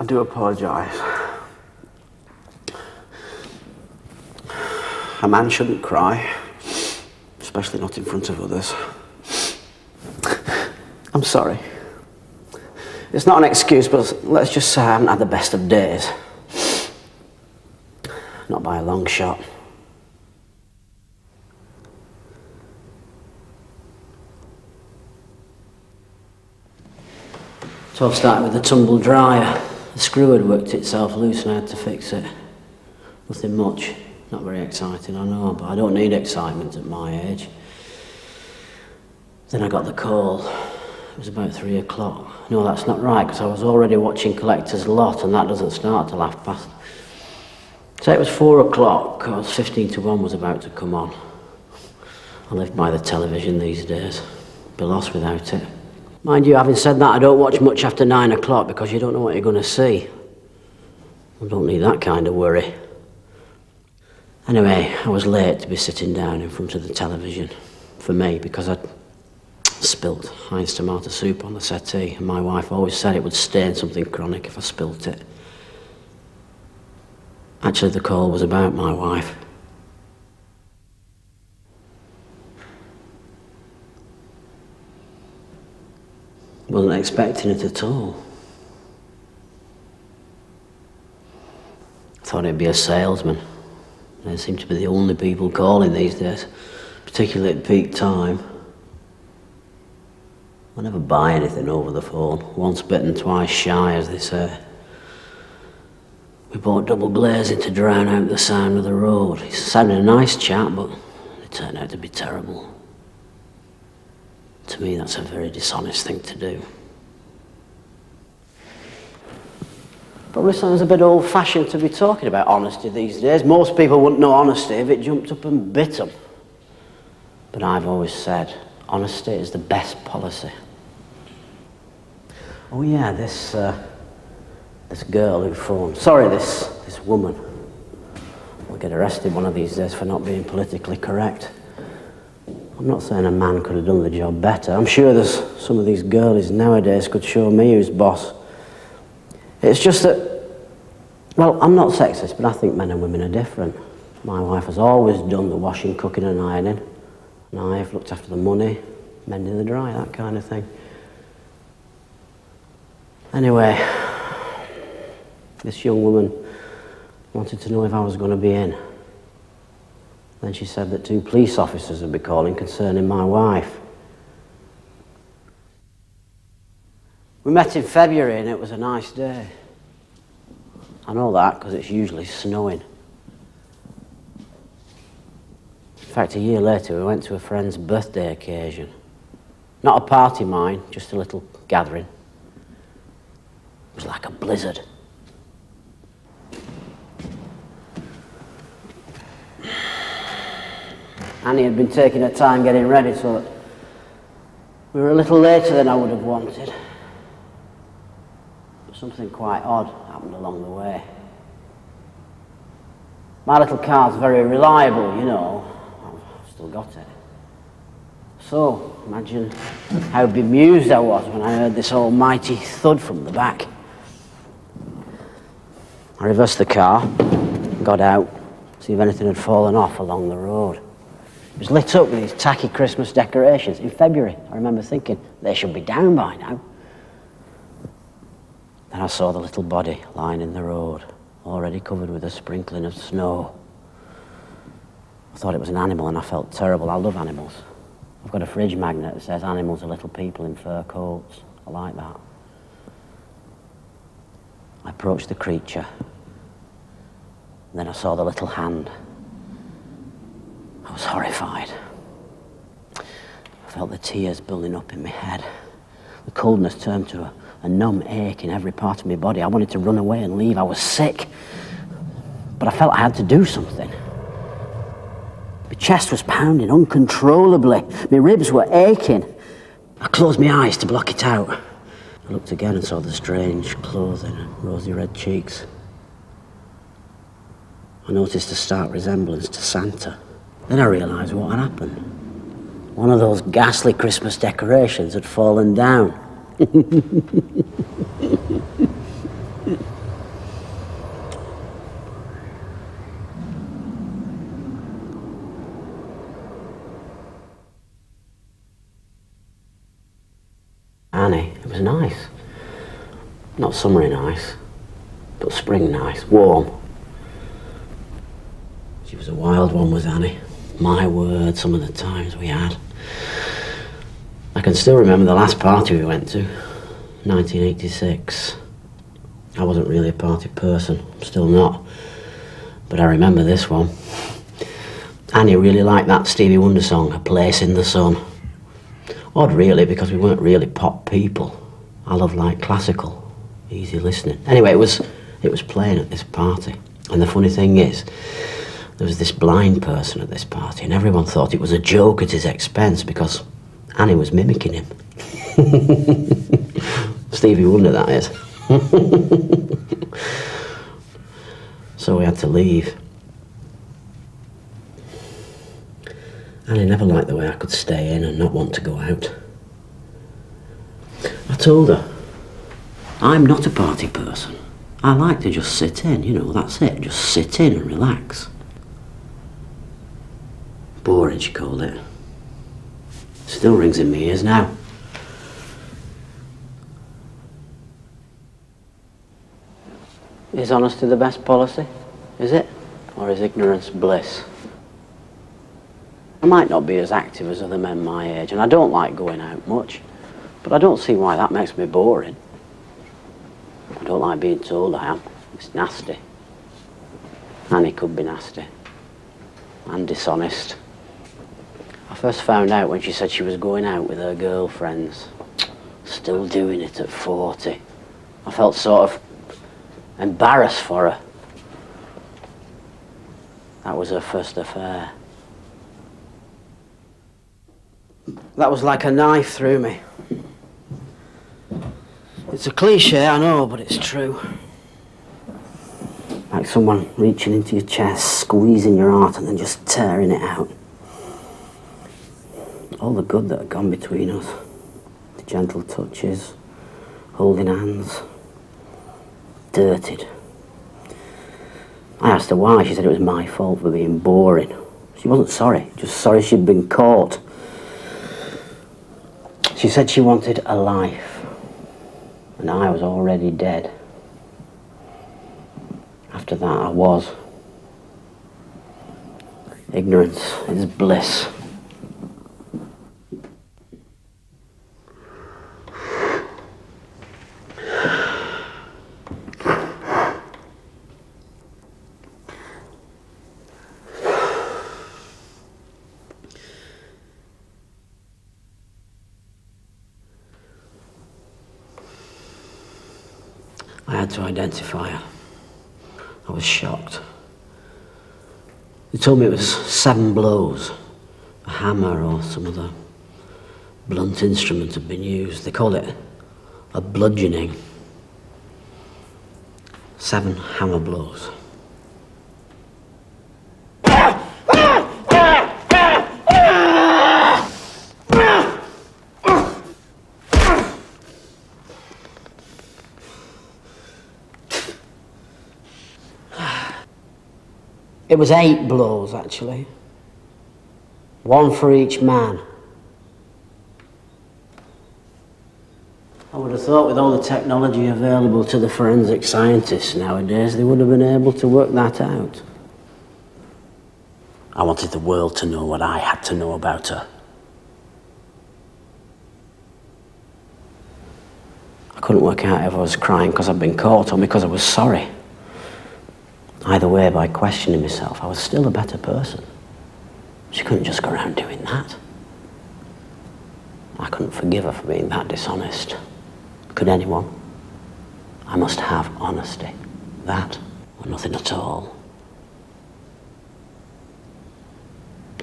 do apologise. A man shouldn't cry, especially not in front of others. I'm sorry. It's not an excuse, but let's just say I haven't had the best of days. Not by a long shot. It all started with the tumble dryer. The screw had worked itself loose and I had to fix it. Nothing much. Not very exciting, I know, but I don't need excitement at my age. Then I got the call. It was about 3 o'clock. No, that's not right, because I was already watching Collector's Lot, and that doesn't start till 1:30. So it was 4 o'clock, because 15 to 1 was about to come on. I live by the television these days. Be lost without it. Mind you, having said that, I don't watch much after 9 o'clock, because you don't know what you're going to see. I don't need that kind of worry. Anyway, I was late to be sitting down in front of the television. For me, because I'd spilt Heinz tomato soup on the settee, and my wife always said it would stain something chronic if I spilt it. Actually, the call was about my wife. Wasn't expecting it at all. Thought it'd be a salesman. They seem to be the only people calling these days, particularly at peak time. I never buy anything over the phone. Once bitten, twice shy, as they say. We bought double glazing to drown out the sound of the road. He sounded a nice chap, but it turned out to be terrible. To me, that's a very dishonest thing to do. Probably sounds a bit old-fashioned to be talking about honesty these days. Most people wouldn't know honesty if it jumped up and bit them. But I've always said, honesty is the best policy. Oh yeah, this girl who phoned. Sorry, this woman. Will get arrested one of these days for not being politically correct. I'm not saying a man could have done the job better. I'm sure there's some of these girlies nowadays could show me who's boss. It's just that, well, I'm not sexist, but I think men and women are different. My wife has always done the washing, cooking and ironing. And I've looked after the money, mending the dry, that kind of thing. Anyway, this young woman wanted to know if I was going to be in. Then she said that 2 police officers would be calling concerning my wife. We met in February and it was a nice day. I know that because it's usually snowing. In fact, a year later we went to a friend's birthday occasion. Not a party, mind, just a little gathering. It was like a blizzard. Annie had been taking her time getting ready, so that we were a little later than I would have wanted. But something quite odd happened along the way. My little car's very reliable, you know. I've still got it. So, imagine how bemused I was when I heard this almighty thud from the back. I reversed the car, got out, to see if anything had fallen off along the road. It was lit up with these tacky Christmas decorations. In February, I remember thinking, they should be down by now. Then I saw the little body lying in the road, already covered with a sprinkling of snow. I thought it was an animal and I felt terrible. I love animals. I've got a fridge magnet that says animals are little people in fur coats. I like that. I approached the creature. And then I saw the little hand. I was horrified. I felt the tears building up in my head. The coldness turned to a numb ache in every part of my body. I wanted to run away and leave. I was sick. But I felt I had to do something. My chest was pounding uncontrollably. My ribs were aching. I closed my eyes to block it out. I looked again and saw the strange clothing and rosy red cheeks. I noticed a stark resemblance to Santa. Then I realised what had happened. One of those ghastly Christmas decorations had fallen down. was nice. Not summery nice, but spring nice, warm. She was a wild one, was Annie. My word, some of the times we had. I can still remember the last party we went to, 1986. I wasn't really a party person, still not. But I remember this one. Annie really liked that Stevie Wonder song, A Place in the Sun. Odd really, because we weren't really pop people. I love like classical, easy listening. Anyway, it was playing at this party. And the funny thing is, there was this blind person at this party and everyone thought it was a joke at his expense because Annie was mimicking him. Stevie Wonder, that is. So we had to leave. Annie never liked the way I could stay in and not want to go out. I told her, I'm not a party person. I like to just sit in, you know, that's it. Just sit in and relax. Boring, she called it. Still rings in my ears now. Is honesty the best policy? Is it? Or is ignorance bliss? I might not be as active as other men my age, and I don't like going out much, but I don't see why that makes me boring. I don't like being told I am. It's nasty. Annie could be nasty. And dishonest. I first found out when she said she was going out with her girlfriends. Still doing it at 40. I felt sort of embarrassed for her. That was her first affair. That was like a knife through me. It's a cliche, I know, but it's true. Like someone reaching into your chest, squeezing your heart and then just tearing it out. All the good that had gone between us. The gentle touches, holding hands. Dirtied. I asked her why. She said it was my fault for being boring. She wasn't sorry, just sorry she'd been caught. She said she wanted a life, and I was already dead. After that, I was. Ignorance is bliss. I had to identify her. I was shocked. They told me it was 7 blows. A hammer or some other blunt instrument had been used. They called it a bludgeoning. 7 hammer blows. It was 8 blows, actually. 1 for each man. I would have thought with all the technology available to the forensic scientists nowadays, they would have been able to work that out. I wanted the world to know what I had to know about her. I couldn't work out if I was crying because I'd been caught or because I was sorry. Either way, by questioning myself, I was still a better person. She couldn't just go around doing that. I couldn't forgive her for being that dishonest. Could anyone? I must have honesty. That, or nothing at all.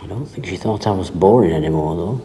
I don't think she thought I was boring anymore, though.